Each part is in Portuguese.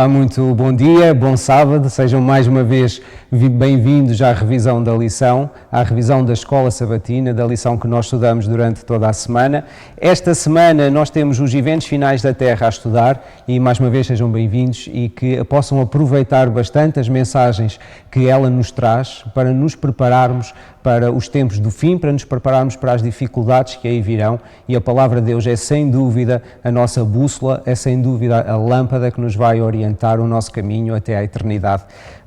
Olá, muito bom dia, bom sábado, sejam mais uma vez bem-vindos à revisão da lição, à revisão da Escola Sabatina, da lição que nós estudamos durante toda a semana. Esta semana nós temos os eventos finais da Terra a estudar e mais uma vez sejam bem-vindos e que possam aproveitar bastante as mensagens que ela nos traz para nos prepararmos para os tempos do fim, para nos prepararmos para as dificuldades que aí virão, e a Palavra de Deus é sem dúvida a nossa bússola, é sem dúvida a lâmpada que nos vai orientar o nosso caminho até à eternidade.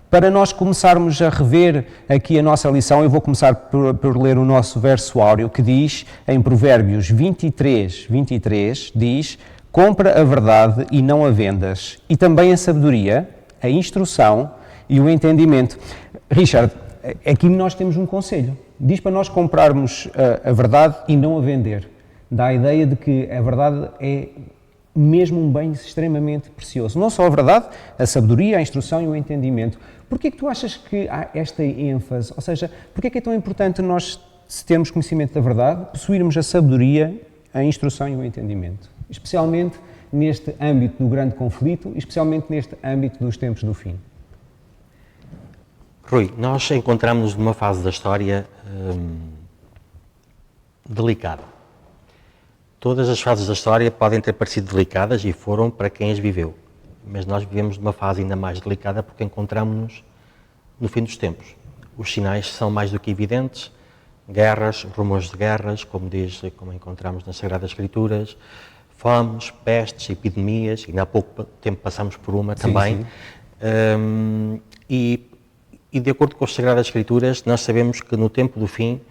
Para nós começarmos a rever aqui a nossa lição, eu vou começar por ler o nosso verso áureo, que diz, em Provérbios 23, diz: compra a verdade e não a vendas, e também a sabedoria, a instrução e o entendimento. Richard, aqui nós temos um conselho. Diz para nós comprarmos a verdade e não a vender. Dá a ideia de que a verdade é mesmo um bem extremamente precioso. Não só a verdade, a sabedoria, a instrução e o entendimento. Porquê é que tu achas que há esta ênfase? Ou seja, porquê é que é tão importante nós termos conhecimento da verdade, possuirmos a sabedoria, a instrução e o entendimento? Especialmente neste âmbito do grande conflito, especialmente neste âmbito dos tempos do fim. Rui, nós encontramos-nos numa fase da história delicada. Todas as fases da história podem ter parecido delicadas e foram para quem as viveu. Mas nós vivemos numa fase ainda mais delicada porque encontramos-nos no fim dos tempos. Os sinais são mais do que evidentes. Guerras, rumores de guerras, como encontramos nas Sagradas Escrituras, fomes, pestes, epidemias, ainda há pouco tempo passamos por uma também. Sim. E de acordo com as Sagradas Escrituras, nós sabemos que no tempo do fim,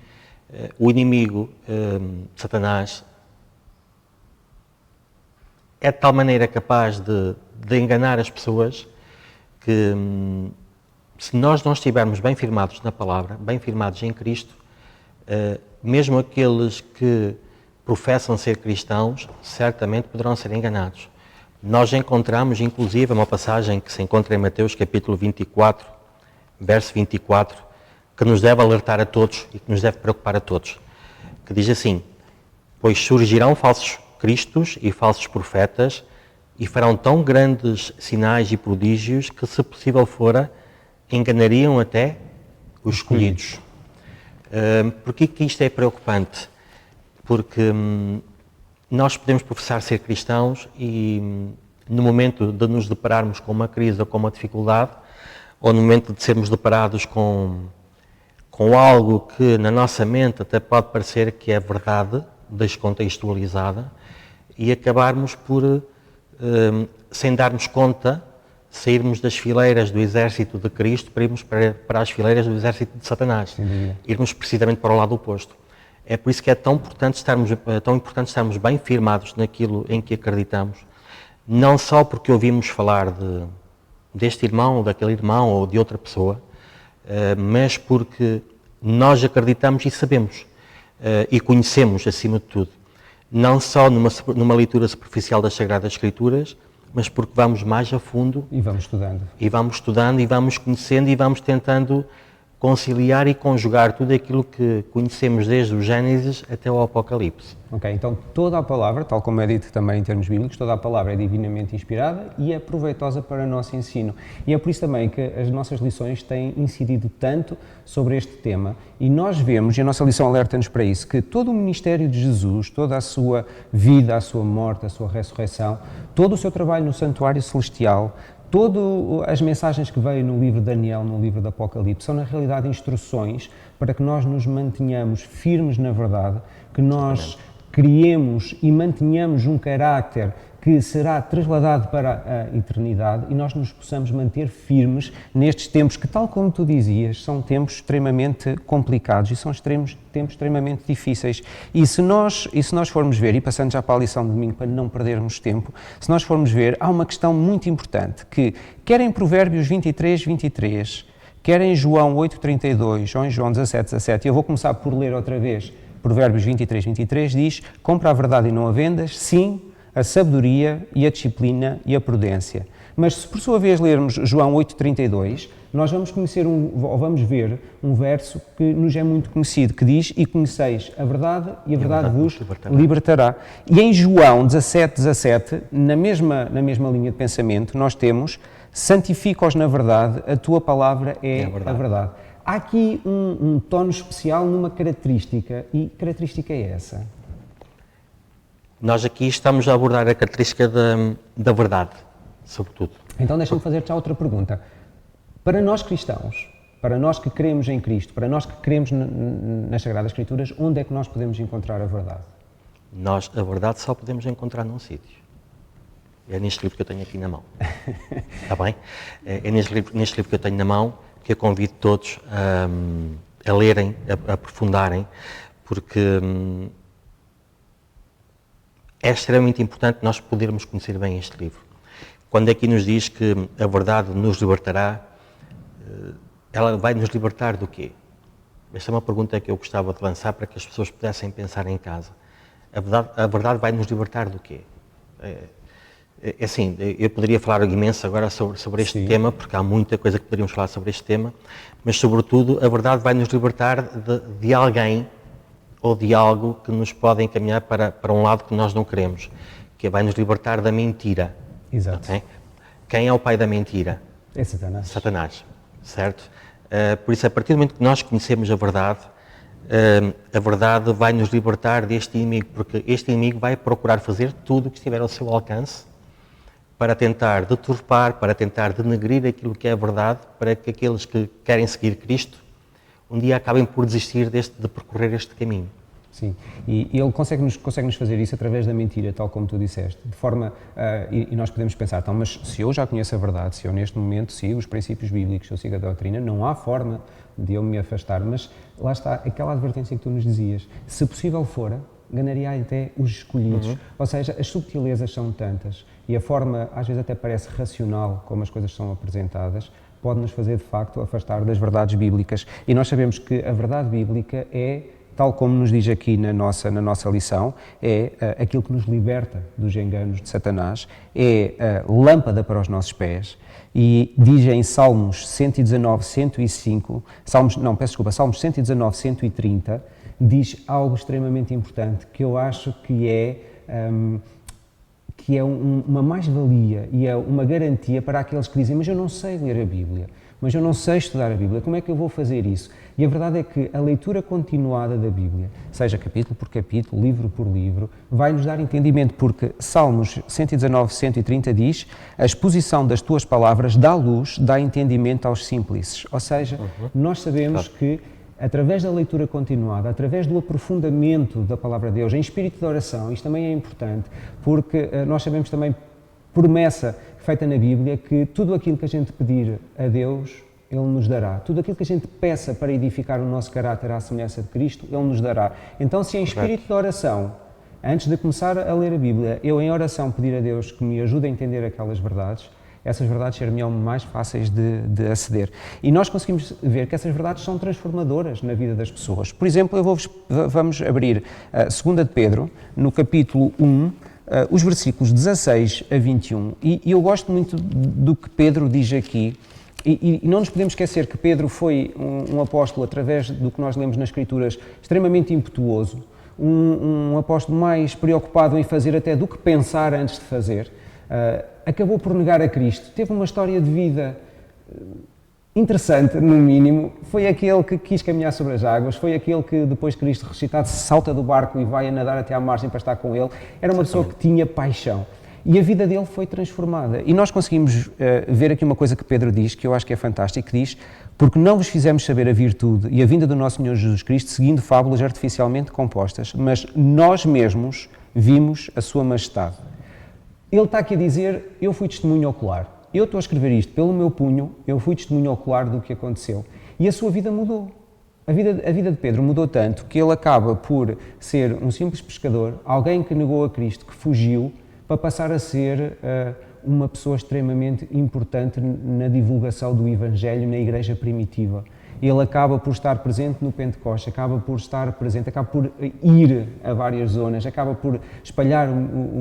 o inimigo, Satanás, é de tal maneira capaz de enganar as pessoas que, se nós não estivermos bem firmados na palavra, bem firmados em Cristo, mesmo aqueles que professam ser cristãos, certamente poderão ser enganados. Nós encontramos, inclusive, uma passagem que se encontra em Mateus capítulo 24, verso 24, que nos deve alertar a todos e que nos deve preocupar a todos, que diz assim: pois surgirão falsos cristos e falsos profetas e farão tão grandes sinais e prodígios que, se possível fora, enganariam até os escolhidos. Porquê que isto é preocupante? Porque nós podemos professar ser cristãos e, no momento de nos depararmos com uma crise ou com uma dificuldade, ou no momento de sermos deparados com algo que na nossa mente até pode parecer que é verdade, descontextualizada, e acabarmos por, sem darmos conta, sairmos das fileiras do exército de Cristo para irmos para as fileiras do exército de Satanás. Irmos precisamente para o lado oposto. É por isso que é tão importante estarmos bem firmados naquilo em que acreditamos, não só porque ouvimos falar deste irmão, ou daquele irmão, ou de outra pessoa, mas porque nós acreditamos e sabemos, e conhecemos acima de tudo. Não só numa leitura superficial das Sagradas Escrituras, mas porque vamos mais a fundo. E vamos estudando. E vamos conhecendo e vamos tentando conciliar e conjugar tudo aquilo que conhecemos desde o Gênesis até o Apocalipse. Ok, então toda a palavra, tal como é dito também em termos bíblicos, toda a palavra é divinamente inspirada e é proveitosa para o nosso ensino. E é por isso também que as nossas lições têm incidido tanto sobre este tema. E nós vemos, e a nossa lição alerta-nos para isso, que todo o ministério de Jesus, toda a sua vida, a sua morte, a sua ressurreição, todo o seu trabalho no santuário celestial, todas as mensagens que veio no livro de Daniel, no livro do Apocalipse, são na realidade instruções para que nós nos mantenhamos firmes na verdade, que nós criemos e mantenhamos um caráter que será trasladado para a eternidade e nós nos possamos manter firmes nestes tempos que, tal como tu dizias, são tempos extremamente complicados e são tempos extremamente difíceis. E se nós formos ver, e passando já para a lição de domingo para não perdermos tempo, se nós formos ver, há uma questão muito importante que, quer em Provérbios 23, quer em João 8,32 ou em João 17, eu vou começar por ler outra vez, Provérbios 23, diz: compra a verdade e não a vendas, sim, a sabedoria e a disciplina e a prudência. Mas se por sua vez lermos João 8,32, nós vamos conhecer vamos ver um verso que nos é muito conhecido, que diz: e conheceis a verdade e a verdade vos libertará. E em João 17,17, na mesma linha de pensamento, nós temos: santifica-os na verdade, a tua palavra é a verdade. Há aqui um tono especial numa característica, e que característica é essa? Nós aqui estamos a abordar a característica da verdade, sobretudo. Então deixa-me fazer-te já outra pergunta. Para nós cristãos, para nós que cremos em Cristo, para nós que cremos nas Sagradas Escrituras, onde é que nós podemos encontrar a verdade? Nós, a verdade, só podemos encontrar num sítio. É neste livro que eu tenho aqui na mão. Está bem? É neste livro que eu tenho na mão que eu convido todos a lerem, a aprofundarem, porque é extremamente importante nós podermos conhecer bem este livro. Quando aqui nos diz que a verdade nos libertará, ela vai nos libertar do quê? Esta é uma pergunta que eu gostava de lançar para que as pessoas pudessem pensar em casa. A verdade vai nos libertar do quê? É assim, eu poderia falar imenso agora sobre este tema, porque há muita coisa que poderíamos falar sobre este tema, mas sobretudo a verdade vai nos libertar de alguém ou de algo que nos pode encaminhar para um lado que nós não queremos, que vai nos libertar da mentira. Exato. Okay? Quem é o pai da mentira? É Satanás. Satanás, certo? Por isso, a partir do momento que nós conhecemos a verdade vai nos libertar deste inimigo, porque este inimigo vai procurar fazer tudo o que estiver ao seu alcance para tentar deturpar, para tentar denegrir aquilo que é a verdade, para que aqueles que querem seguir Cristo um dia acabem por desistir de percorrer este caminho. Sim, e ele consegue-nos fazer isso através da mentira, tal como tu disseste, de forma, e nós podemos pensar, então, mas se eu já conheço a verdade, se eu neste momento sigo os princípios bíblicos, se eu sigo a doutrina, não há forma de eu me afastar, mas lá está aquela advertência que tu nos dizias, se possível fora, ganaria até os escolhidos, ou seja, as subtilezas são tantas, e a forma, às vezes até parece racional, como as coisas são apresentadas, pode nos fazer, de facto, afastar das verdades bíblicas, e nós sabemos que a verdade bíblica é, tal como nos diz aqui na nossa lição, é aquilo que nos liberta dos enganos de Satanás, é a lâmpada para os nossos pés, e diz em Salmos 119, 105, Salmos 119, 130, diz algo extremamente importante, que eu acho que é uma mais-valia e é uma garantia para aqueles que dizem: mas eu não sei ler a Bíblia, mas eu não sei estudar a Bíblia, como é que eu vou fazer isso? E a verdade é que a leitura continuada da Bíblia, seja capítulo por capítulo, livro por livro, vai nos dar entendimento, porque Salmos 119, 130 diz: a exposição das tuas palavras dá luz, dá entendimento aos simples. Ou seja, nós sabemos que através da leitura continuada, através do aprofundamento da Palavra de Deus, em espírito de oração, isto também é importante, porque nós sabemos também, promessa feita na Bíblia, que tudo aquilo que a gente pedir a Deus, Ele nos dará. Tudo aquilo que a gente peça para edificar o nosso caráter à semelhança de Cristo, Ele nos dará. Então, se em espírito de oração, antes de começar a ler a Bíblia, eu em oração pedir a Deus que me ajude a entender aquelas verdades, essas verdades ser-me-ão mais fáceis de aceder. E nós conseguimos ver que essas verdades são transformadoras na vida das pessoas. Por exemplo, vamos abrir 2 de Pedro, no capítulo 1, os versículos 16 a 21. E eu gosto muito do que Pedro diz aqui. E não nos podemos esquecer que Pedro foi um apóstolo, através do que nós lemos nas Escrituras, extremamente impetuoso, um apóstolo mais preocupado em fazer até do que pensar antes de fazer. Acabou por negar a Cristo, teve uma história de vida interessante, no mínimo. Foi aquele que quis caminhar sobre as águas, foi aquele que, depois de Cristo ressuscitado, salta do barco e vai a nadar até à margem para estar com Ele. Era uma pessoa que tinha paixão. E a vida dele foi transformada. E nós conseguimos ver aqui uma coisa que Pedro diz, que eu acho que é fantástico, que diz: porque não vos fizemos saber a virtude e a vinda do nosso Senhor Jesus Cristo seguindo fábulas artificialmente compostas, mas nós mesmos vimos a sua majestade. Ele está aqui a dizer: eu fui testemunho ocular. Eu estou a escrever isto pelo meu punho, eu fui testemunho ocular do que aconteceu. E a sua vida mudou. A vida de Pedro mudou tanto que ele acaba por ser um simples pescador, alguém que negou a Cristo, que fugiu, para passar a ser uma pessoa extremamente importante na divulgação do Evangelho na igreja primitiva. ele acaba por estar presente no Pentecoste, acaba por estar presente, acaba por ir a várias zonas, acaba por espalhar o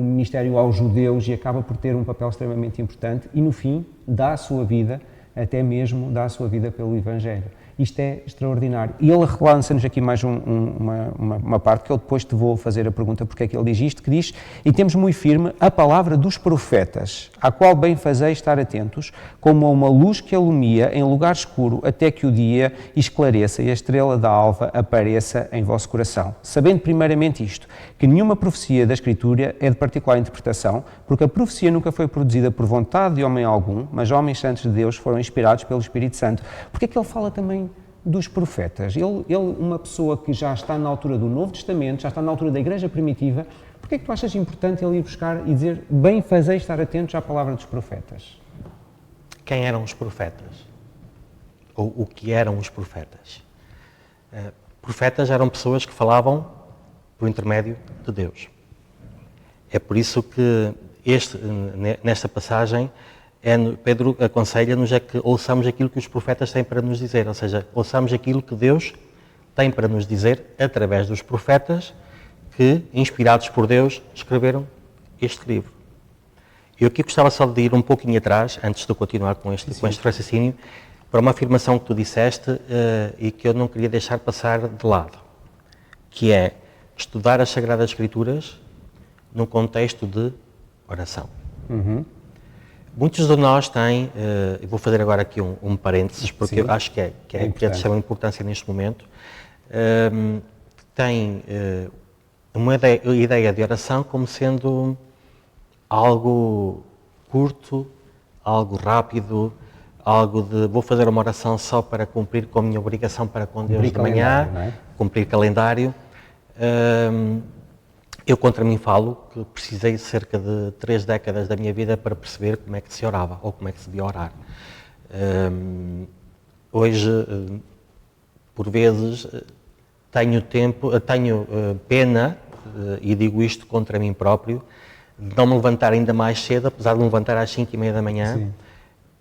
ministério aos judeus e acaba por ter um papel extremamente importante e, no fim, dá a sua vida, até mesmo dá a sua vida pelo Evangelho. Isto é extraordinário. E ele lança-nos aqui mais uma parte que eu depois te vou fazer a pergunta porque é que ele diz isto, que diz: e temos muito firme a palavra dos profetas, à qual bem fazeis estar atentos, como a uma luz que alumia em lugar escuro, até que o dia esclareça e a estrela da alva apareça em vosso coração. Sabendo primeiramente isto, que nenhuma profecia da Escritura é de particular interpretação, porque a profecia nunca foi produzida por vontade de homem algum, mas homens santos de Deus foram inspirados pelo Espírito Santo. Porque é que ele fala também dos profetas? Ele, uma pessoa que já está na altura do Novo Testamento, já está na altura da Igreja Primitiva, porque é que tu achas importante ele ir buscar e dizer bem fazeis estar atentos à palavra dos profetas? Quem eram os profetas? Ou o que eram os profetas? Profetas eram pessoas que falavam por intermédio de Deus. É por isso que nesta passagem Pedro aconselha-nos a que ouçamos aquilo que os profetas têm para nos dizer, ou seja, ouçamos aquilo que Deus tem para nos dizer através dos profetas que, inspirados por Deus, escreveram este livro. Eu aqui gostava só de ir um pouquinho atrás, antes de continuar com este raciocínio, para uma afirmação que tu disseste e que eu não queria deixar passar de lado, que é estudar as Sagradas Escrituras num contexto de oração. Muitos de nós têm, eu vou fazer agora aqui um parênteses, porque eu acho que é de extrema importância neste momento, têm uma ideia de oração como sendo algo curto, algo rápido, algo de vou fazer uma oração só para cumprir com a minha obrigação para com Deus de manhã, cumprir calendário. Eu contra mim falo que precisei cerca de 3 décadas da minha vida para perceber como é que se orava, ou como é que se devia orar. Hoje, por vezes, tenho pena, e digo isto contra mim próprio, de não me levantar ainda mais cedo, apesar de me levantar às 5h30 da manhã,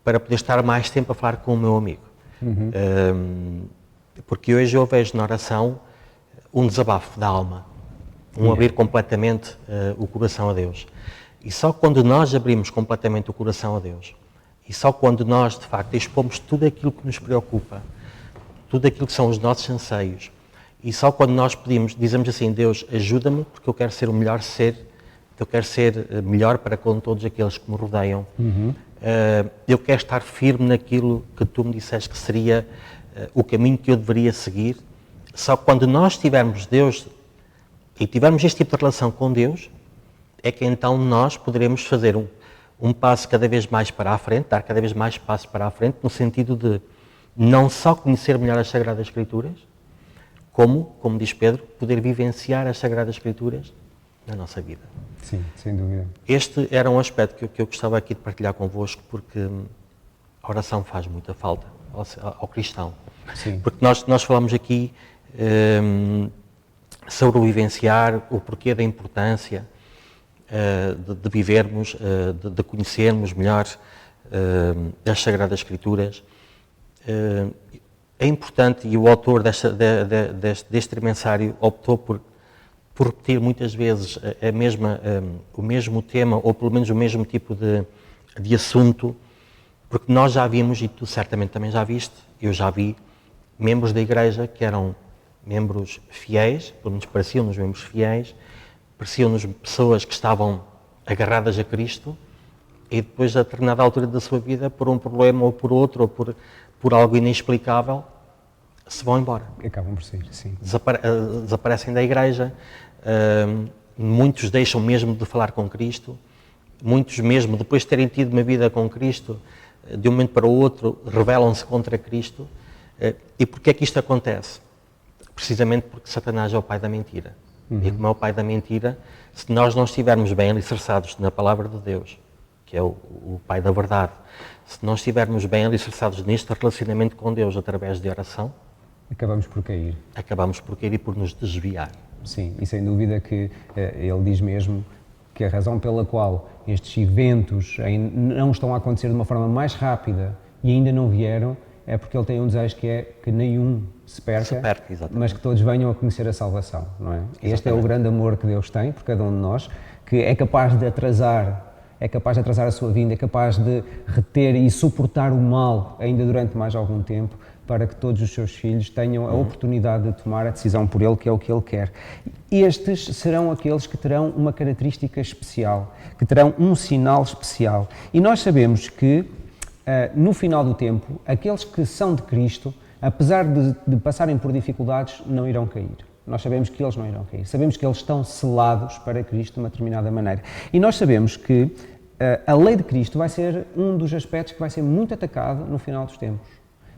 para poder estar mais tempo a falar com o meu amigo. Porque hoje eu vejo na oração um desabafo da alma, abrir completamente o coração a Deus. E só quando nós abrimos completamente o coração a Deus, e só quando nós, de facto, expomos tudo aquilo que nos preocupa, tudo aquilo que são os nossos anseios, e só quando nós pedimos, dizemos assim: Deus, ajuda-me, porque eu quero ser o melhor ser, eu quero ser melhor para com todos aqueles que me rodeiam. Eu quero estar firme naquilo que tu me disseste que seria o caminho que eu deveria seguir. Só quando nós tivermos Deus e tivermos este tipo de relação com Deus, é que então nós poderemos fazer um passo cada vez mais para a frente, dar cada vez mais passos para a frente, no sentido de não só conhecer melhor as Sagradas Escrituras, como diz Pedro, poder vivenciar as Sagradas Escrituras na nossa vida. Sim, sem dúvida. Este era um aspecto que eu gostava aqui de partilhar convosco, porque a oração faz muita falta ao cristão. Sim. Porque nós falamos aqui sobre o vivenciar, o porquê da importância de vivermos, de conhecermos melhor as Sagradas Escrituras. É importante, e o autor deste tremensário optou por repetir muitas vezes o mesmo tema, ou pelo menos o mesmo tipo de assunto, porque nós já vimos, e tu certamente também já viste, eu já vi, membros da Igreja que eram membros fiéis, pelo menos pareciam-nos membros fiéis, pareciam-nos pessoas que estavam agarradas a Cristo, e depois, a determinada altura da sua vida, por um problema ou por outro, ou por algo inexplicável, se vão embora. Acabam por ser, sim. Desaparecem da Igreja, muitos deixam mesmo de falar com Cristo, muitos mesmo, depois de terem tido uma vida com Cristo, de um momento para o outro, rebelam-se contra Cristo. E porquê é que isto acontece? Precisamente porque Satanás é o pai da mentira. E como é o pai da mentira, se nós não estivermos bem alicerçados na palavra de Deus, que é o pai da verdade, se não estivermos bem alicerçados neste relacionamento com Deus através de oração, acabamos por cair. Acabamos por cair e por nos desviar. Sim, e sem dúvida que ele diz mesmo que a razão pela qual estes eventos não estão a acontecer de uma forma mais rápida e ainda não vieram é porque Ele tem um desejo que é que nenhum se perca, mas que todos venham a conhecer a salvação, não é? Exatamente. Este é o grande amor que Deus tem por cada um de nós, que é capaz de atrasar a sua vinda, é capaz de reter e suportar o mal ainda durante mais algum tempo, para que todos os seus filhos tenham a oportunidade de tomar a decisão por Ele, que é o que Ele quer. Estes serão aqueles que terão uma característica especial, que terão um sinal especial. E nós sabemos que, no final do tempo, aqueles que são de Cristo, apesar de passarem por dificuldades, não irão cair. Nós sabemos que eles não irão cair. Sabemos que eles estão selados para Cristo de uma determinada maneira. E nós sabemos que a lei de Cristo vai ser um dos aspectos que vai ser muito atacado no final dos tempos.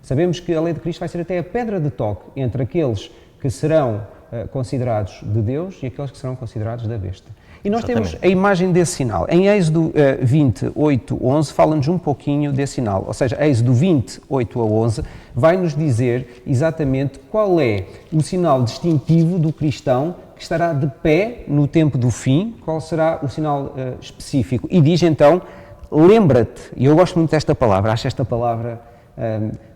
Sabemos que a lei de Cristo vai ser até a pedra de toque entre aqueles que serão considerados de Deus e aqueles que serão considerados da besta. E nós temos a imagem desse sinal. Em Êxodo 28, 11, fala-nos um pouquinho desse sinal. Ou seja, Êxodo 28 a 11 vai nos dizer exatamente qual é o sinal distintivo do cristão que estará de pé no tempo do fim, qual será o sinal específico. E diz então, lembra-te, e eu gosto muito desta palavra, acho esta palavra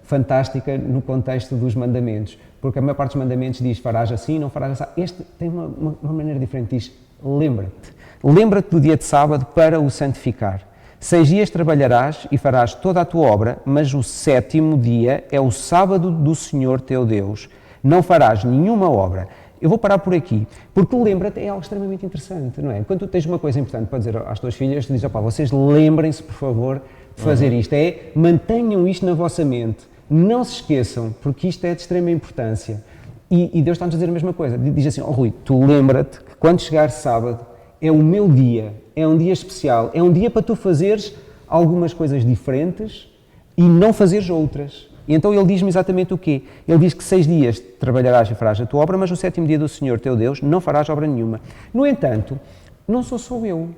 fantástica no contexto dos mandamentos, porque a maior parte dos mandamentos diz farás assim, não farás assim. Este tem uma maneira diferente, diz lembra-te. Lembra-te do dia de sábado para o santificar. 6 dias trabalharás e farás toda a tua obra, mas o 7º dia é o sábado do Senhor teu Deus. Não farás nenhuma obra. Eu vou parar por aqui, porque o lembra-te é algo extremamente interessante, não é? Quando tu tens uma coisa importante para dizer às tuas filhas, tu dizes, opá, vocês lembrem-se, por favor, de fazer isto. Mantenham isto na vossa mente. Não se esqueçam, porque isto é de extrema importância. E Deus está-nos a dizer a mesma coisa. Diz assim, Rui, tu lembra-te que quando chegar sábado é o meu dia, é um dia especial, é um dia para tu fazeres algumas coisas diferentes e não fazeres outras. E então ele diz-me exatamente o quê? Ele diz que 6 dias trabalharás e farás a tua obra, mas no 7º dia do Senhor teu Deus não farás obra nenhuma. No entanto, não sou só eu.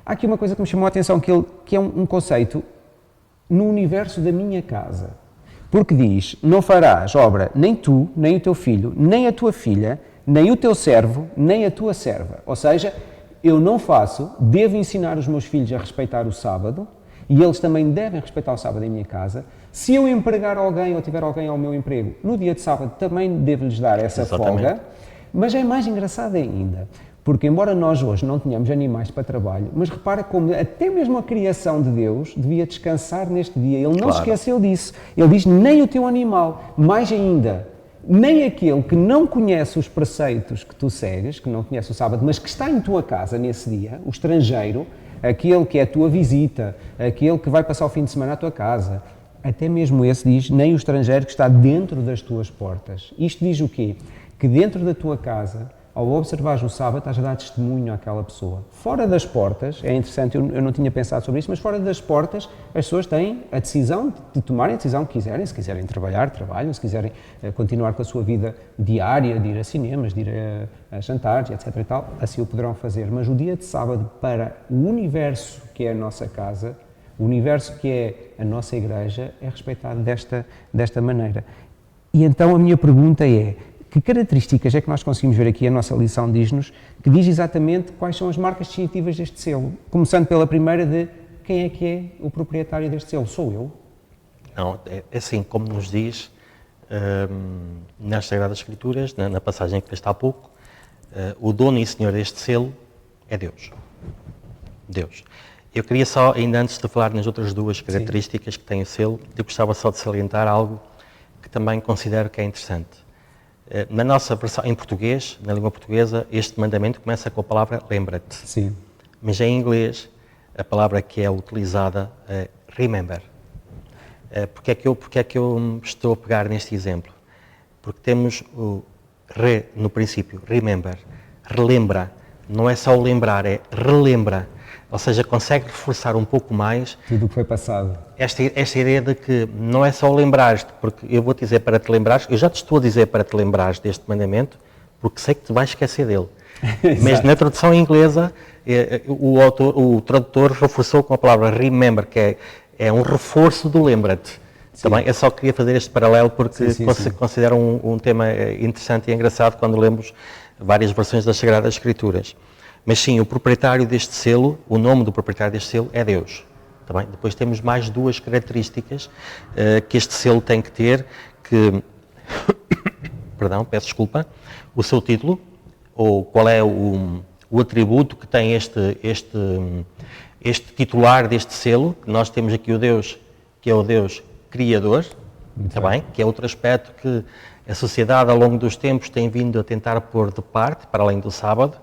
Há aqui uma coisa que me chamou a atenção, que é um conceito no universo da minha casa. Porque diz, não farás obra nem tu, nem o teu filho, nem a tua filha, nem o teu servo, nem a tua serva. Ou seja, eu não faço, devo ensinar os meus filhos a respeitar o sábado, e eles também devem respeitar o sábado em minha casa. Se eu empregar alguém ou tiver alguém ao meu emprego, no dia de sábado também devo-lhes dar essa folga. Mas é mais engraçado ainda, porque embora nós hoje não tenhamos animais para trabalho, mas repara como até mesmo a criação de Deus devia descansar neste dia. Ele não se esqueceu disso. Ele diz, nem o teu animal, mais ainda, nem aquele que não conhece os preceitos que tu segues, que não conhece o sábado, mas que está em tua casa nesse dia, o estrangeiro, aquele que é a tua visita, aquele que vai passar o fim de semana à tua casa, até mesmo esse diz, nem o estrangeiro que está dentro das tuas portas. Isto diz o quê? Que dentro da tua casa, ao observares o sábado, estás a dar testemunho àquela pessoa. Fora das portas, é interessante, eu não tinha pensado sobre isso, mas fora das portas, as pessoas têm a decisão de tomarem a decisão que quiserem. Se quiserem trabalhar, trabalham. Se quiserem continuar com a sua vida diária, de ir a cinemas, de ir a jantares, etc. e tal, assim o poderão fazer. Mas o dia de sábado, para o universo que é a nossa casa, o universo que é a nossa igreja, é respeitado desta maneira. E então a minha pergunta é, que características é que nós conseguimos ver aqui? A nossa lição diz-nos que diz exatamente quais são as marcas distintivas deste selo. Começando pela primeira de quem é que é o proprietário deste selo? Sou eu? Não, é assim como nos diz nas Sagradas Escrituras, na passagem que leste há pouco, o dono e senhor deste selo é Deus. Deus. Eu queria só, ainda antes de falar nas outras duas características que tem o selo, eu gostava só de salientar algo que também considero que é interessante. Na nossa versão, em português, na língua portuguesa, este mandamento começa com a palavra lembra-te. Sim. Mas em inglês, a palavra que é utilizada é remember. Porque é que eu estou a pegar neste exemplo? Porque temos o no princípio, remember, relembra. Não é só o lembrar, é relembra. Ou seja, consegue reforçar um pouco mais tudo o que foi passado. Esta ideia de que não é só lembrares-te, porque eu vou-te dizer para te lembrares, eu já te estou a dizer para te lembrares deste mandamento, porque sei que te vais esquecer dele. Mas na tradução inglesa, o tradutor reforçou com a palavra remember, que é um reforço do lembra-te. Também, eu só queria fazer este paralelo porque considero um tema interessante e engraçado quando lemos várias versões das Sagradas Escrituras. Mas sim, o proprietário deste selo, o nome do proprietário deste selo é Deus. Tá bem? Depois temos mais duas características que este selo tem que ter, que, perdão, peço desculpa, o seu título, ou qual é o atributo que tem este titular deste selo. Nós temos aqui o Deus, que é o Deus Criador, tá bem? Que é outro aspecto que a sociedade ao longo dos tempos tem vindo a tentar pôr de parte, para além do sábado.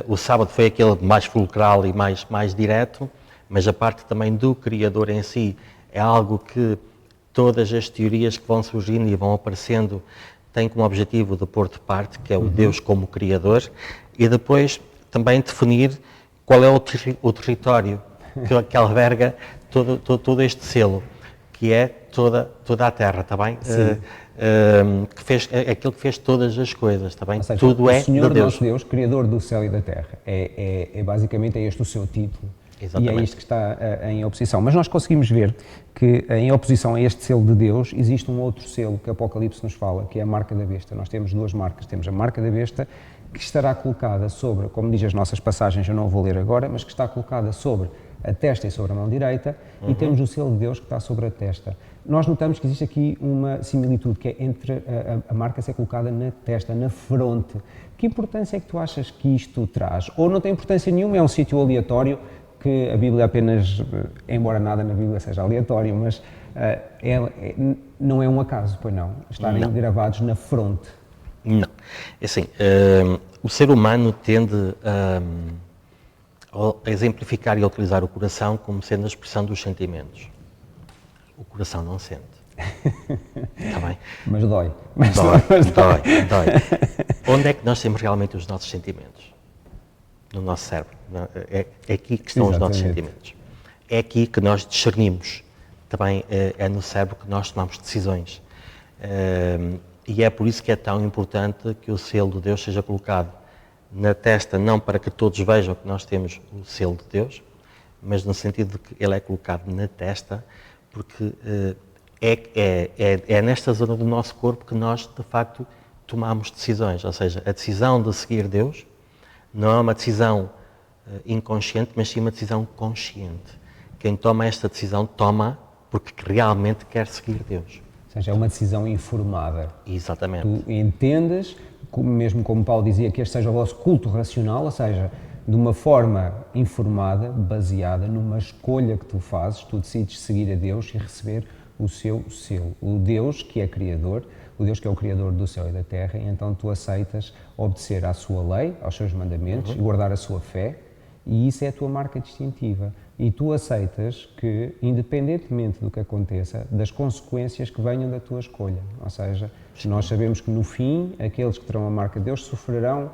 O sábado foi aquele mais fulcral e mais direto, mas a parte também do Criador em si é algo que todas as teorias que vão surgindo e vão aparecendo têm como objetivo de pôr de parte, que é o Deus como Criador, e depois também definir qual é o território que alberga todo este selo, que é toda a Terra, está bem? Que fez, aquilo que fez todas as coisas, está bem? Ou seja, tudo é o Senhor de Deus. nosso Deus, Criador do céu e da terra. Basicamente é este o seu título. Exatamente. E é isto que está em oposição. Mas nós conseguimos ver que em oposição a este selo de Deus existe um outro selo que Apocalipse nos fala, que é a marca da besta. Nós temos duas marcas. Temos a marca da besta, que estará colocada sobre, como diz as nossas passagens, eu não vou ler agora, mas que está colocada sobre a testa e sobre a mão direita, e temos o selo de Deus que está sobre a testa. Nós notamos que existe aqui uma similitude, que é entre a marca ser colocada na testa, na fronte. Que importância é que tu achas que isto traz? Ou não tem importância nenhuma, é um sítio aleatório, que a Bíblia apenas, embora nada na Bíblia seja aleatório, mas não é um acaso, pois não, estarem gravados na fronte. Não. É assim, o ser humano tende a exemplificar e a utilizar o coração como sendo a expressão dos sentimentos. O coração não sente. Está bem? Mas dói. Dói. Onde é que nós temos realmente os nossos sentimentos? No nosso cérebro. É aqui que estão os nossos sentimentos. É aqui que nós discernimos. Também é no cérebro que nós tomamos decisões. E é por isso que é tão importante que o selo de Deus seja colocado na testa, não para que todos vejam que nós temos o selo de Deus, mas no sentido de que ele é colocado na testa, porque é nesta zona do nosso corpo que nós, de facto, tomamos decisões. Ou seja, a decisão de seguir Deus não é uma decisão inconsciente, mas sim uma decisão consciente. Quem toma esta decisão, toma porque realmente quer seguir Deus. Ou seja, é uma decisão informada. Exatamente. Tu entendes, mesmo como Paulo dizia, que este seja o vosso culto racional, ou seja, de uma forma informada, baseada numa escolha que tu fazes, tu decides seguir a Deus e receber o seu selo. O Deus que é Criador, o Deus que é o Criador do céu e da terra, e então tu aceitas obedecer à sua lei, aos seus mandamentos, e guardar a sua fé, e isso é a tua marca distintiva. E tu aceitas que, independentemente do que aconteça, das consequências que venham da tua escolha. Ou seja, nós sabemos que no fim, aqueles que terão a marca de Deus sofrerão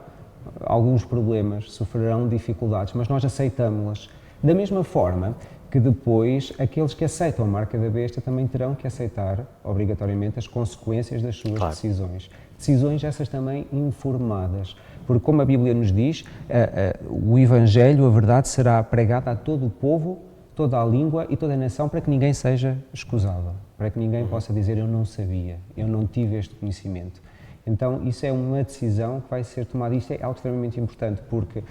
alguns problemas, sofrerão dificuldades, mas nós aceitamos-las. Da mesma forma que depois, aqueles que aceitam a marca da besta também terão que aceitar, obrigatoriamente, as consequências das suas decisões. Decisões essas também informadas. Porque, como a Bíblia nos diz, o Evangelho, a verdade, será pregada a todo o povo, toda a língua e toda a nação, para que ninguém seja escusado, para que ninguém possa dizer eu não sabia, eu não tive este conhecimento. Então, isso é uma decisão que vai ser tomada. Isto é algo extremamente importante, porque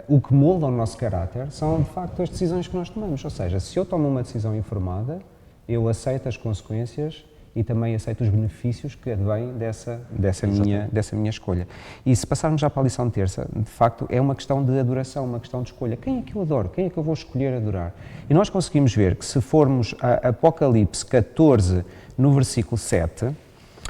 o que molda o nosso caráter são, de facto, as decisões que nós tomamos. Ou seja, se eu tomo uma decisão informada, eu aceito as consequências e também aceito os benefícios que advêm dessa minha escolha. E se passarmos já para a lição de terça, de facto, é uma questão de adoração, uma questão de escolha. Quem é que eu adoro? Quem é que eu vou escolher adorar? E nós conseguimos ver que, se formos a Apocalipse 14, no versículo 7,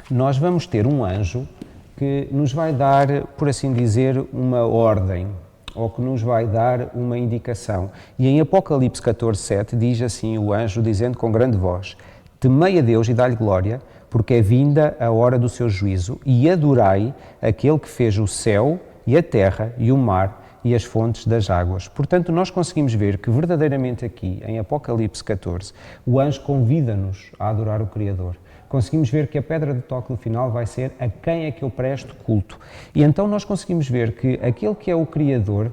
nós vamos ter um anjo que nos vai dar, por assim dizer, uma ordem, ou que nos vai dar uma indicação. E em Apocalipse 14, 7, diz assim o anjo, dizendo com grande voz: temei a Deus e dá-lhe glória, porque é vinda a hora do seu juízo, e adorai aquele que fez o céu e a terra e o mar e as fontes das águas. Portanto, nós conseguimos ver que verdadeiramente aqui, em Apocalipse 14, o anjo convida-nos a adorar o Criador. Conseguimos ver que a pedra de toque no final vai ser a quem é que eu presto culto. E então nós conseguimos ver que aquele que é o Criador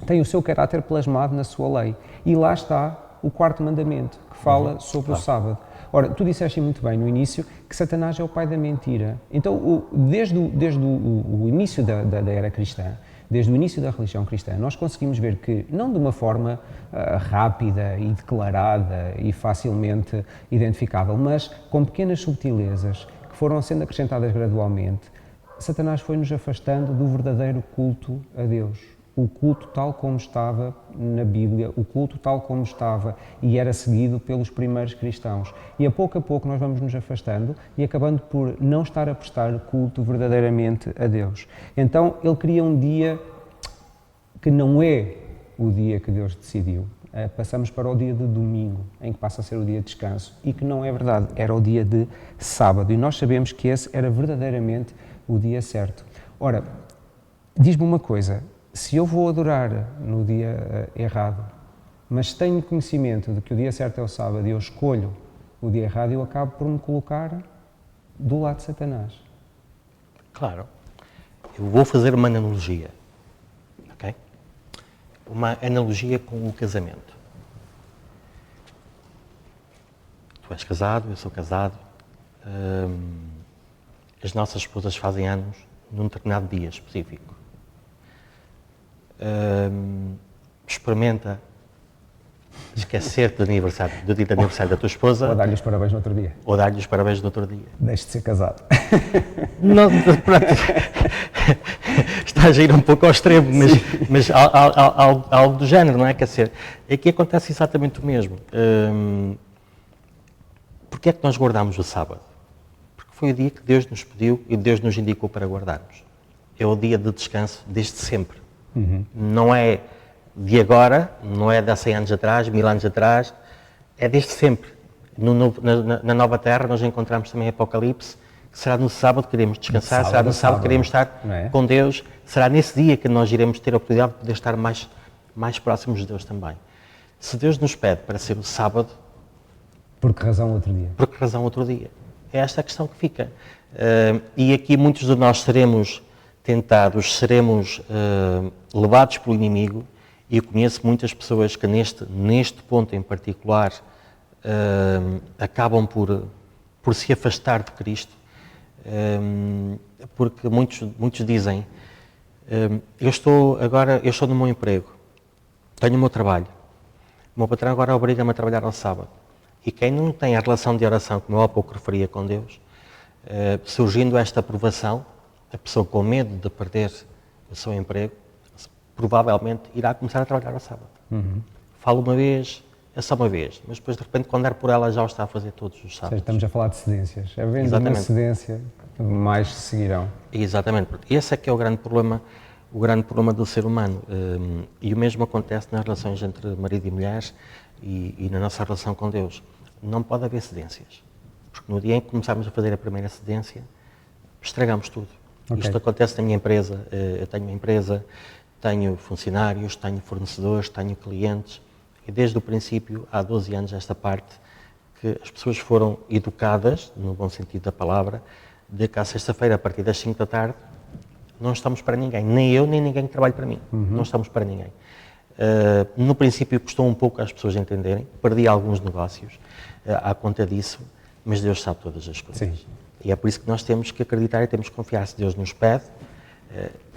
tem o seu caráter plasmado na sua lei. E lá está o quarto mandamento, que fala sobre o sábado. Ora, tu disseste muito bem no início que Satanás é o pai da mentira. Então, desde o início da era cristã, desde o início da religião cristã, nós conseguimos ver que, não de uma forma rápida e declarada e facilmente identificável, mas com pequenas subtilezas que foram sendo acrescentadas gradualmente, Satanás foi-nos afastando do verdadeiro culto a Deus. O culto tal como estava na Bíblia, o culto tal como estava e era seguido pelos primeiros cristãos. E a pouco nós vamos nos afastando e acabando por não estar a prestar culto verdadeiramente a Deus. Então ele cria um dia que não é o dia que Deus decidiu. Passamos para o dia de domingo, em que passa a ser o dia de descanso, e que não é verdade, era o dia de sábado. E nós sabemos que esse era verdadeiramente o dia certo. Ora, diz-me uma coisa, se eu vou adorar no dia errado, mas tenho conhecimento de que o dia certo é o sábado e eu escolho o dia errado, eu acabo por me colocar do lado de Satanás. Claro. Eu vou fazer uma analogia, ok? Uma analogia com o casamento. Tu és casado, eu sou casado. As nossas esposas fazem anos num determinado dia específico. Experimenta esquecer-te do dia de aniversário da tua esposa. Ou dar-lhe os parabéns no outro dia. Ou dar-lhe os parabéns no outro dia. Deixe de ser casado. Não, pronto. Está a ir um pouco ao extremo, mas algo do género, não é? Quer dizer, aqui acontece exatamente o mesmo. Porquê é que nós guardamos o sábado? Porque foi o dia que Deus nos pediu e Deus nos indicou para guardarmos. É o dia de descanso desde sempre. Não é de agora, não é de há 100 anos atrás, 1000 anos atrás, é desde sempre. Na Nova Terra nós encontramos também Apocalipse, que será no sábado que queremos descansar, será no sábado que queremos estar com Deus, será nesse dia que nós iremos ter a oportunidade de poder estar mais próximos de Deus também. Se Deus nos pede para ser o sábado... Por que razão outro dia? Por que razão outro dia? É esta a questão que fica. E aqui muitos de nós seremos tentados, seremos levados pelo inimigo, e eu conheço muitas pessoas que neste ponto em particular acabam por se afastar de Cristo, porque muitos dizem, eu estou no meu emprego, tenho o meu trabalho, o meu patrão agora obriga-me a trabalhar ao sábado, e quem não tem a relação de oração, como eu há pouco referia com Deus, surgindo esta provação, a pessoa com medo de perder o seu emprego, provavelmente irá começar a trabalhar ao sábado. Falo uma vez, é só uma vez, mas depois de repente quando der por ela já o está a fazer todos os sábados. Ou seja, estamos a falar de cedências. Havendo uma cedência, mais seguirão. Exatamente. Esse é que é o grande problema do ser humano. E o mesmo acontece nas relações entre marido e mulher e na nossa relação com Deus. Não pode haver cedências. Porque no dia em que começarmos a fazer a primeira cedência, estragamos tudo. Okay. Isto acontece na minha empresa. Eu tenho uma empresa, tenho funcionários, tenho fornecedores, tenho clientes, e desde o princípio, há 12 anos esta parte, que as pessoas foram educadas, no bom sentido da palavra, de que à sexta-feira, a partir das 5 da tarde, não estamos para ninguém, nem eu, nem ninguém que trabalhe para mim, não estamos para ninguém. No princípio custou um pouco às pessoas entenderem, perdi alguns negócios à conta disso, mas Deus sabe todas as coisas. Sim. E é por isso que nós temos que acreditar e temos que confiar. Se Deus nos pede,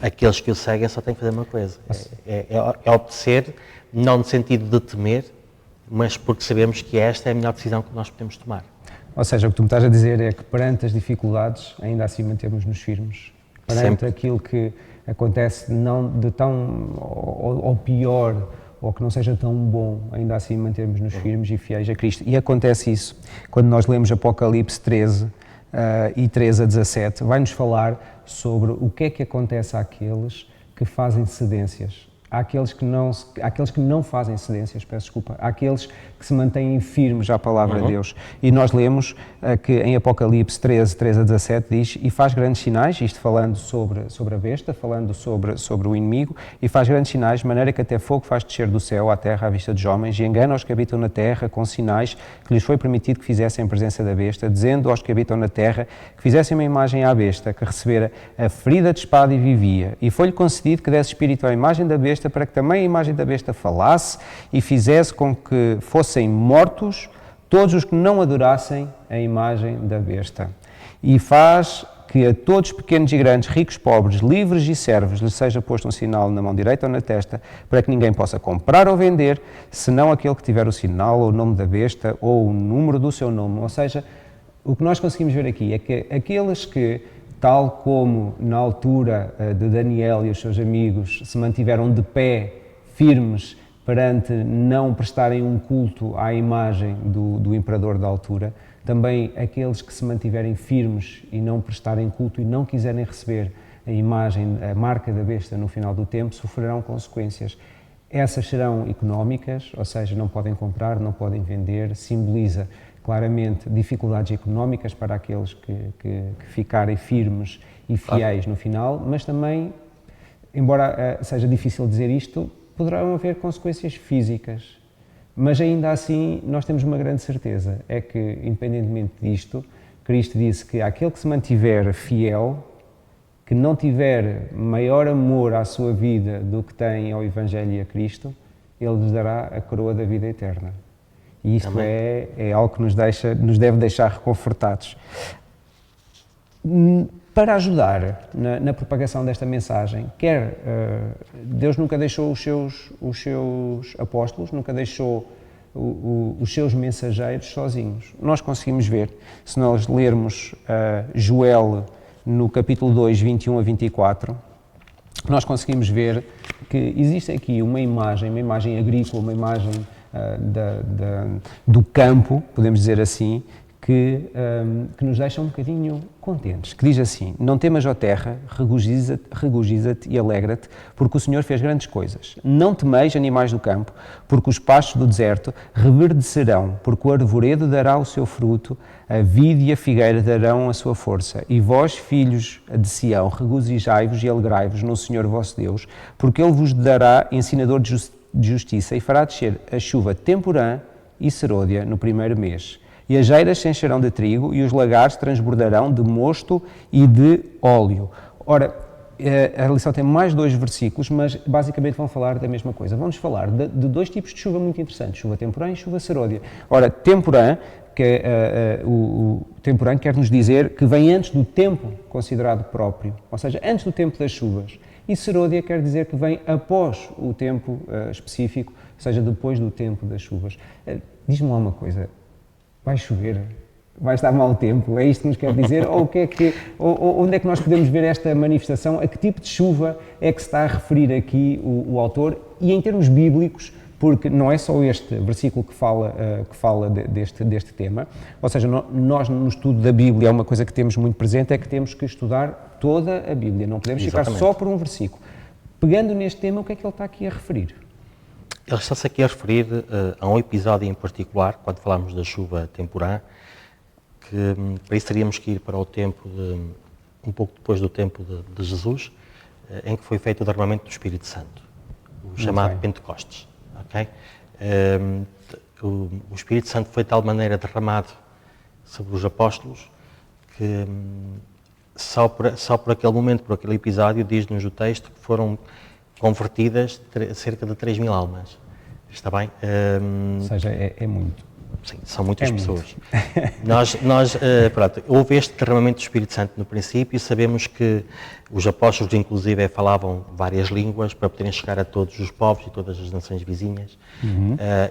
aqueles que o seguem só têm que fazer uma coisa, é obedecer, não no sentido de temer, mas porque sabemos que esta é a melhor decisão que nós podemos tomar. Ou seja, o que tu me estás a dizer é que perante as dificuldades, ainda assim mantemos-nos firmes. Perante sempre aquilo que acontece não de tão, ou pior, ou que não seja tão bom, ainda assim mantermos-nos firmes e fiéis a Cristo. E acontece isso quando nós lemos Apocalipse 13 e 13 a 17, vai-nos falar sobre o que é que acontece àqueles que fazem cedências. Àqueles que não fazem cedências, peço desculpa, àqueles que se mantêm firmes à palavra de Deus. E nós lemos que em Apocalipse 13, 13 a 17 diz, e faz grandes sinais, isto falando sobre a besta, falando sobre o inimigo, e faz grandes sinais, de maneira que até fogo faz descer do céu à terra à vista dos homens, e engana os que habitam na terra com sinais que lhes foi permitido que fizessem em presença da besta, dizendo aos que habitam na terra que fizessem uma imagem à besta, que recebera a ferida de espada e vivia. E foi-lhe concedido que desse espírito à imagem da besta, para que também a imagem da besta falasse e fizesse com que fossem mortos todos os que não adorassem a imagem da besta. E faz que a todos, pequenos e grandes, ricos, pobres, livres e servos, lhes seja posto um sinal na mão direita ou na testa, para que ninguém possa comprar ou vender, senão aquele que tiver o sinal ou o nome da besta ou o número do seu nome. Ou seja, o que nós conseguimos ver aqui é que aqueles que, tal como na altura de Daniel e os seus amigos, se mantiveram de pé, firmes, perante não prestarem um culto à imagem do imperador da altura, também aqueles que se mantiverem firmes e não prestarem culto e não quiserem receber a imagem, a marca da besta no final do tempo, sofrerão consequências. Essas serão económicas, ou seja, não podem comprar, não podem vender, simboliza claramente dificuldades económicas para aqueles que ficarem firmes e fiéis no final, mas também, embora seja difícil dizer isto, poderão haver consequências físicas. Mas ainda assim, nós temos uma grande certeza, é que, independentemente disto, Cristo disse que aquele que se mantiver fiel, que não tiver maior amor à sua vida do que tem ao Evangelho e a Cristo, Ele lhes dará a coroa da vida eterna. E isto é algo que nos deve deixar reconfortados. Para ajudar na propagação desta mensagem, Deus nunca deixou os seus apóstolos, nunca deixou os seus mensageiros sozinhos. Nós conseguimos ver, se nós lermos Joel no capítulo 2, 21 a 24, nós conseguimos ver que existe aqui uma imagem agrícola, uma imagem do campo, podemos dizer assim, que nos deixa um bocadinho contentes, que diz assim: não temas, ó terra, regozija-te e alegra-te, porque o Senhor fez grandes coisas. Não temeis, animais do campo, porque os pastos do deserto reverdecerão, porque o arvoredo dará o seu fruto, a vide e a figueira darão a sua força. E vós, filhos de Sião, regozijai-vos e alegrai-vos no Senhor vosso Deus, porque Ele vos dará ensinador de justiça e fará descer a chuva temporã e serôdia no primeiro mês. E as eiras se encherão de trigo e os lagares transbordarão de mosto e de óleo. Ora, a lição tem mais 2 versículos, mas basicamente vão falar da mesma coisa. Vamos falar de 2 tipos de chuva muito interessantes, chuva temporã e chuva serôdia. Ora, temporã, o temporã quer nos dizer que vem antes do tempo considerado próprio, ou seja, antes do tempo das chuvas. E serôdia quer dizer que vem após o tempo específico, ou seja, depois do tempo das chuvas. Diz-me lá uma coisa. Vai chover? Vai estar mau tempo? É isto que nos quer dizer? Ou onde é que nós podemos ver esta manifestação? A que tipo de chuva é que se está a referir aqui o autor? E em termos bíblicos, porque não é só este versículo que fala deste tema, ou seja, nós no estudo da Bíblia, é uma coisa que temos muito presente, é que temos que estudar toda a Bíblia, não podemos ficar só por um versículo. Pegando neste tema, o que é que ele está aqui a referir? Ele está-se aqui a referir a um episódio em particular, quando falamos da chuva temporã, que para isso teríamos que ir para o tempo, um pouco depois do tempo de Jesus, em que foi feito o derramamento do Espírito Santo, o chamado Pentecostes. Okay? O Espírito Santo foi de tal maneira derramado sobre os apóstolos que só por aquele momento, por aquele episódio, diz-nos o texto que foram convertidas cerca de 3.000 almas. Está bem? Ou seja, é muito. Sim, são muitas pessoas. Pronto, houve este derramamento do Espírito Santo no princípio e sabemos que os apóstolos, inclusive, falavam várias línguas para poderem chegar a todos os povos e todas as nações vizinhas.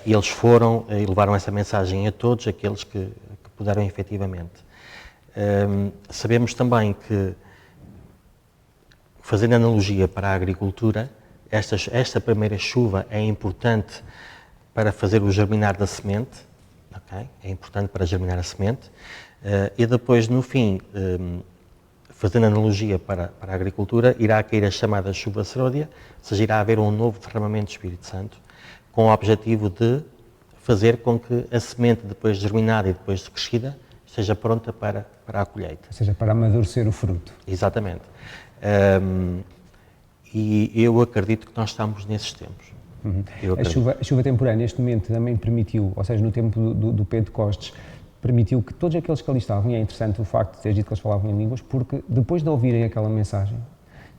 E eles foram e levaram essa mensagem a todos aqueles que puderam efetivamente. Sabemos também que, fazendo analogia para a agricultura, esta primeira chuva é importante para fazer o germinar da semente, okay? É importante para germinar a semente, e depois, no fim, fazendo analogia para a agricultura, irá cair a chamada chuva serôdia, ou seja, irá haver um novo derramamento do Espírito Santo, com o objetivo de fazer com que a semente, depois de germinada e depois de crescida, esteja pronta para a colheita. Ou seja, para amadurecer o fruto. Exatamente. E eu acredito que nós estamos nesses tempos. A chuva temporã, neste momento, também permitiu, ou seja, no tempo do Pentecostes, permitiu que todos aqueles que ali estavam, e é interessante o facto de ter dito que eles falavam em línguas, porque depois de ouvirem aquela mensagem,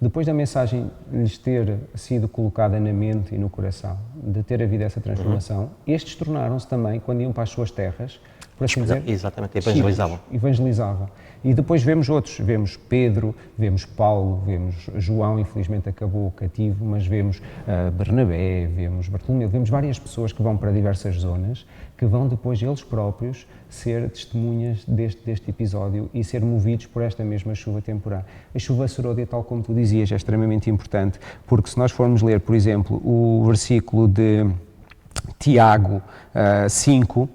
depois da mensagem lhes ter sido colocada na mente e no coração, de ter havido essa transformação, estes tornaram-se também, quando iam para as suas terras, por assim dizer. Exatamente, evangelizavam. Evangelizavam. E depois vemos outros, vemos Pedro, vemos Paulo, vemos João, infelizmente acabou cativo, mas vemos Bernabé, vemos Bartolomeu, vemos várias pessoas que vão para diversas zonas, que vão depois eles próprios ser testemunhas deste episódio e ser movidos por esta mesma chuva temporã. A chuva seródia, tal como tu dizias, é extremamente importante, porque se nós formos ler, por exemplo, o versículo de Tiago 5,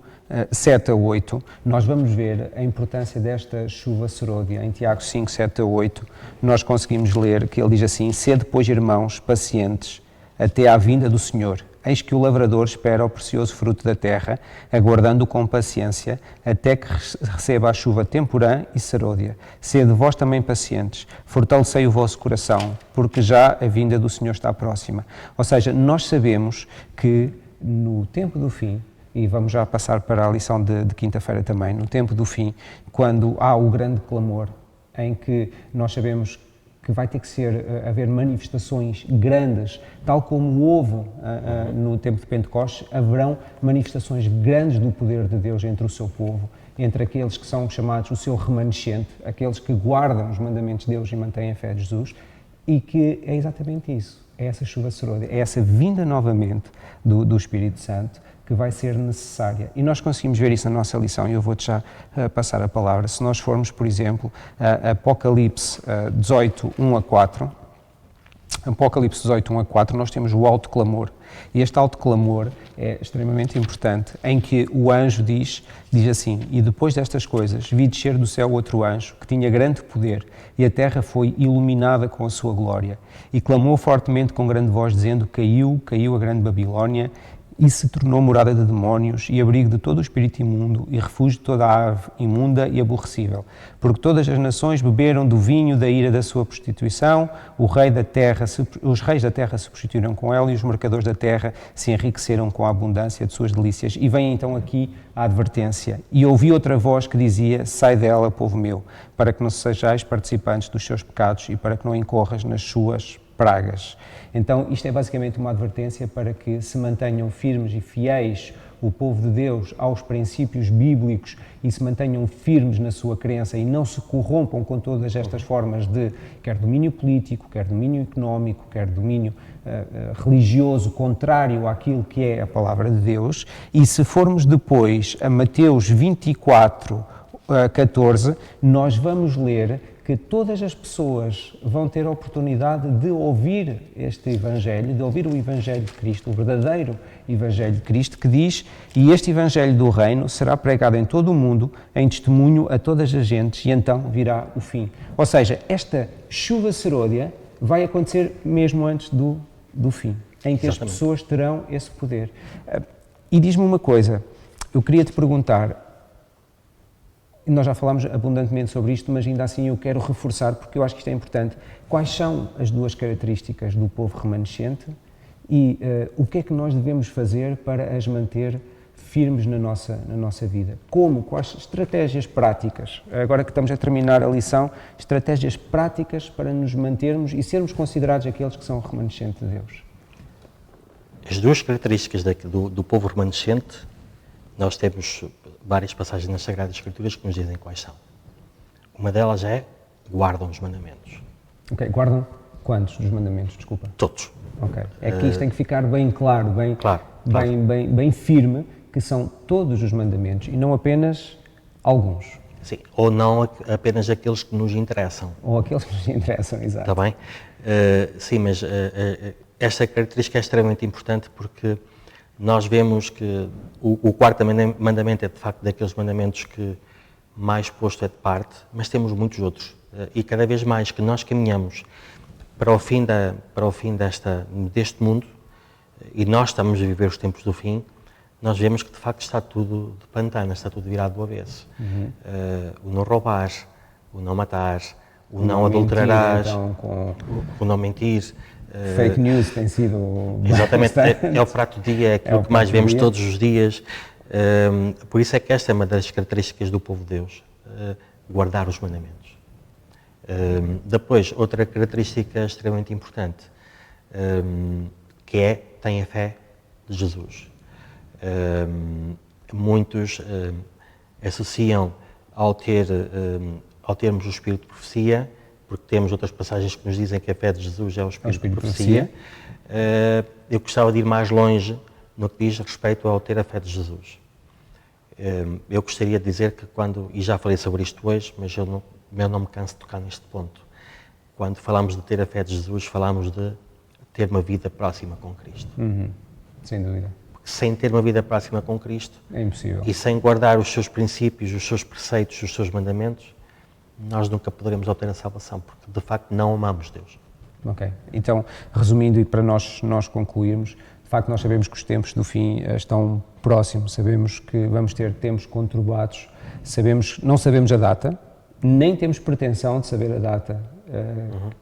7 a 8, nós vamos ver a importância desta chuva seródia. Em Tiago 5, 7 a 8, nós conseguimos ler que ele diz assim: sede, pois, irmãos, pacientes, até à vinda do Senhor. Eis que o lavrador espera o precioso fruto da terra, aguardando com paciência, até que receba a chuva temporã e seródia. Sede vós também pacientes, fortalecei o vosso coração, porque já a vinda do Senhor está próxima. Ou seja, nós sabemos que no tempo do fim, e vamos já passar para a lição de quinta-feira também, no tempo do fim, quando há o grande clamor, em que nós sabemos que vai ter que haver manifestações grandes, tal como houve no tempo de Pentecostes, haverão manifestações grandes do poder de Deus entre o seu povo, entre aqueles que são chamados o seu remanescente, aqueles que guardam os mandamentos de Deus e mantêm a fé de Jesus, e que é exatamente isso, é essa chuva seródia, é essa vinda novamente do Espírito Santo, que vai ser necessária. E nós conseguimos ver isso na nossa lição, e eu vou-te já passar a palavra. Se nós formos, por exemplo, a Apocalipse 18, 1 a 4, Apocalipse 18, 1 a 4, nós temos o alto clamor. E este alto clamor é extremamente importante, em que o anjo diz assim: e depois destas coisas vi descer do céu outro anjo, que tinha grande poder, e a terra foi iluminada com a sua glória. E clamou fortemente com grande voz, dizendo: caiu a grande Babilónia, e se tornou morada de demónios e abrigo de todo o espírito imundo e refúgio de toda a ave imunda e aborrecível. Porque todas as nações beberam do vinho da ira da sua prostituição, os reis da terra se prostituíram com ela e os mercadores da terra se enriqueceram com a abundância de suas delícias. E vem então aqui a advertência. E ouvi outra voz que dizia: sai dela, povo meu, para que não sejais participantes dos seus pecados e para que não incorras nas suas pragas. Então, isto é basicamente uma advertência para que se mantenham firmes e fiéis o povo de Deus aos princípios bíblicos e se mantenham firmes na sua crença e não se corrompam com todas estas formas de quer domínio político, quer domínio económico, quer domínio religioso contrário àquilo que é a palavra de Deus. E se formos depois a Mateus 24, 14, nós vamos ler que todas as pessoas vão ter a oportunidade de ouvir este Evangelho, de ouvir o Evangelho de Cristo, o verdadeiro Evangelho de Cristo, que diz: e este Evangelho do Reino será pregado em todo o mundo, em testemunho a todas as gentes, e então virá o fim. Ou seja, esta chuva seródia vai acontecer mesmo antes do fim, em que as pessoas terão esse poder. E diz-me uma coisa, eu queria te perguntar, nós já falámos abundantemente sobre isto, mas ainda assim eu quero reforçar, porque eu acho que isto é importante. Quais são as duas características do povo remanescente e o que é que nós devemos fazer para as manter firmes na nossa vida? Quais estratégias práticas, agora que estamos a terminar a lição, estratégias práticas para nos mantermos e sermos considerados aqueles que são remanescentes de Deus? As duas características do povo remanescente, nós temos várias passagens nas Sagradas Escrituras que nos dizem quais são. Uma delas é: guardam os mandamentos. Ok, guardam quantos dos mandamentos, desculpa? Todos. Ok, é que isto tem que ficar bem claro, bem firme, que são todos os mandamentos e não apenas alguns. Sim, ou não apenas aqueles que nos interessam. Ou aqueles que nos interessam, exato. Está bem? Sim, mas esta característica é extremamente importante porque nós vemos que o quarto mandamento é de facto daqueles mandamentos que mais posto é de parte, mas temos muitos outros. E cada vez mais que nós caminhamos para o fim deste mundo, e nós estamos a viver os tempos do fim, nós vemos que de facto está tudo de pantana, está tudo virado do avesso. O não roubar, o não matar, o não adulterarás, o não mentir. Fake news tem sido exatamente, é o prato do dia, é aquilo que mais vemos todos os dias. Por isso é que esta é uma das características do povo de Deus, guardar os mandamentos. Depois, outra característica extremamente importante, que é, tem a fé de Jesus. Muitos, associam ao termos o espírito de profecia, porque temos outras passagens que nos dizem que a fé de Jesus é o espírito de profecia. Eu gostava de ir mais longe no que diz respeito ao ter a fé de Jesus. Eu gostaria de dizer que e já falei sobre isto hoje, mas eu não me canso de tocar neste ponto. Quando falamos de ter a fé de Jesus, falamos de ter uma vida próxima com Cristo. Sem dúvida. Porque sem ter uma vida próxima com Cristo, é impossível. E sem guardar os seus princípios, os seus preceitos, os seus mandamentos, nós nunca poderemos obter a salvação, porque de facto não amamos Deus. Ok. Então, resumindo e para nós concluirmos, de facto nós sabemos que os tempos do fim estão próximos, sabemos que vamos ter tempos conturbados, não sabemos a data, nem temos pretensão de saber a data.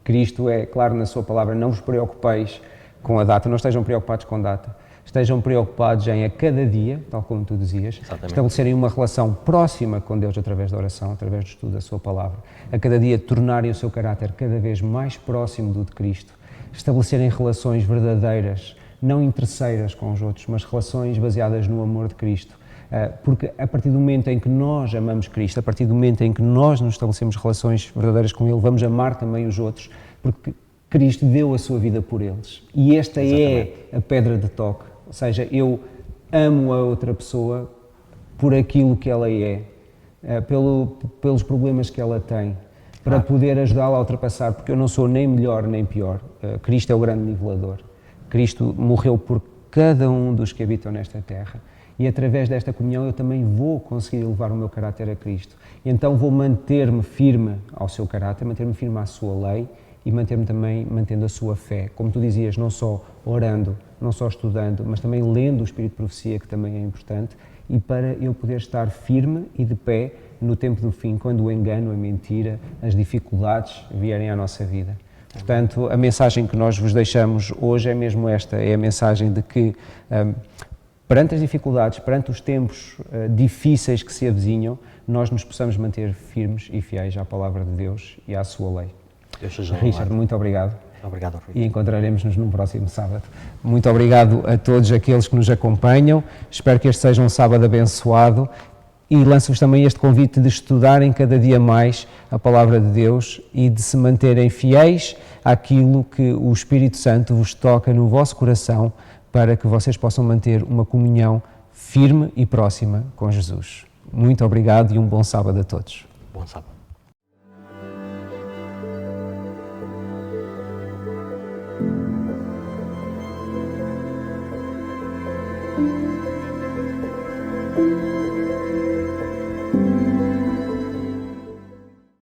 Cristo é claro na sua palavra, não vos preocupeis com a data, não estejam preocupados com a data, estejam preocupados em a cada dia, tal como tu dizias, estabelecerem uma relação próxima com Deus através da oração, através do estudo da sua palavra, a cada dia tornarem o seu caráter cada vez mais próximo do de Cristo, estabelecerem relações verdadeiras, não interesseiras com os outros, mas relações baseadas no amor de Cristo. Porque a partir do momento em que nós amamos Cristo, a partir do momento em que nós nos estabelecemos relações verdadeiras com Ele, vamos amar também os outros, porque Cristo deu a sua vida por eles. E esta é a pedra de toque, ou seja, eu amo a outra pessoa por aquilo que ela é, pelos problemas que ela tem, para poder ajudá-la a ultrapassar, porque eu não sou nem melhor nem pior. Cristo é o grande nivelador. Cristo morreu por cada um dos que habitam nesta terra. E através desta comunhão eu também vou conseguir elevar o meu caráter a Cristo. E então vou manter-me firme ao seu caráter, manter-me firme à sua lei e manter-me também mantendo a sua fé. Como tu dizias, não só orando, não só estudando, mas também lendo o Espírito de Profecia, que também é importante, e para eu poder estar firme e de pé no tempo do fim, quando o engano, a mentira, as dificuldades vierem à nossa vida. Portanto, a mensagem que nós vos deixamos hoje é mesmo esta, é a mensagem de que perante as dificuldades, perante os tempos difíceis que se avizinham, nós nos possamos manter firmes e fiéis à palavra de Deus e à sua lei. Richard, muito obrigado. Obrigado, Rui. E encontraremos-nos num próximo sábado. Muito obrigado a todos aqueles que nos acompanham. Espero que este seja um sábado abençoado e lanço-vos também este convite de estudarem cada dia mais a palavra de Deus e de se manterem fiéis àquilo que o Espírito Santo vos toca no vosso coração, para que vocês possam manter uma comunhão firme e próxima com Jesus. Muito obrigado e um bom sábado a todos. Bom sábado. Thank you.